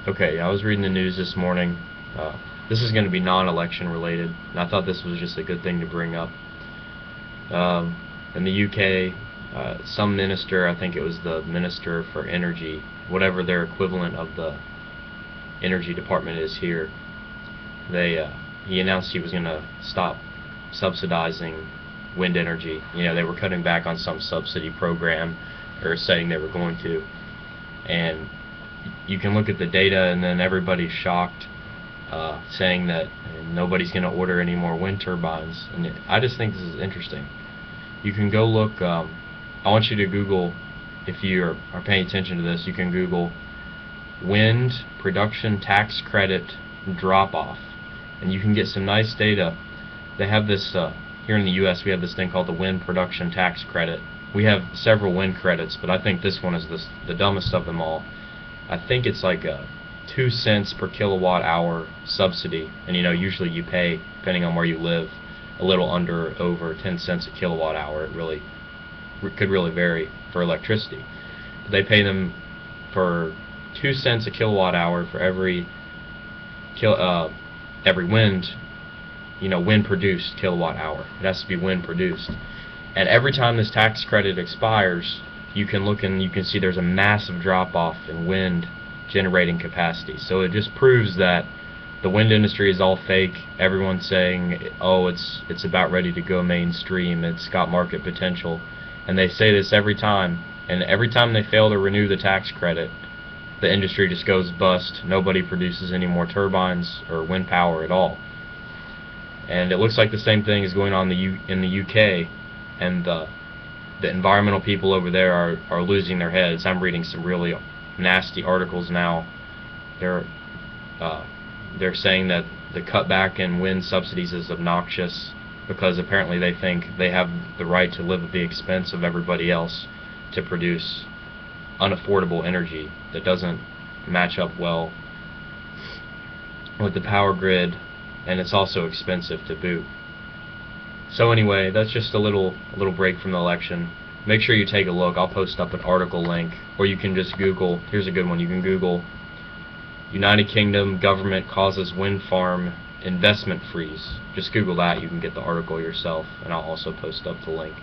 Okay, I was reading the news this morning. This is going to be non-election related, and I thought this was just a good thing to bring up. Um, in the UK, some minister, I think it was the Minister for Energy, whatever their equivalent of the energy department is here, he announced he was going to stop subsidizing wind energy. You know, they were cutting back on some subsidy program, or saying they were going to, and you can look at the data and then everybody's shocked, saying that nobody's going to order any more wind turbines. And I just think this is interesting. You can go look, I want you to Google, if you are paying attention to this, you can Google wind production tax credit drop off, and you can get some nice data. They have this, here in the US we have this thing called the wind production tax credit. We have several wind credits, but I think this one is the dumbest of them all. I think it's like a 2 cents per kilowatt hour subsidy, and you know, usually you pay, depending on where you live, a little under or over 10 cents a kilowatt hour. It could really vary for electricity. They pay them for 2 cents a kilowatt hour for every wind, wind produced kilowatt hour. It has to be wind produced. And every time this tax credit expires, you can look and you can see there's a massive drop off in wind generating capacity. So it just proves that the wind industry is all fake. Everyone's saying, oh, it's about ready to go mainstream, it's got market potential, and they say this every time, and every time they fail to renew the tax credit, the industry just goes bust. Nobody produces any more turbines or wind power at all. And it looks like the same thing is going on in the UK, and the environmental people over there are losing their heads. I'm reading some really nasty articles now. They're saying that the cutback in wind subsidies is obnoxious because apparently they think they have the right to live at the expense of everybody else to produce unaffordable energy that doesn't match up well with the power grid, and it's also expensive to boot. So anyway, that's just a little break from the election. Make sure you take a look. I'll post up an article link, or you can just Google, here's a good one, you can Google United Kingdom government causes wind farm investment freeze. Just Google that, you can get the article yourself, and I'll also post up the link.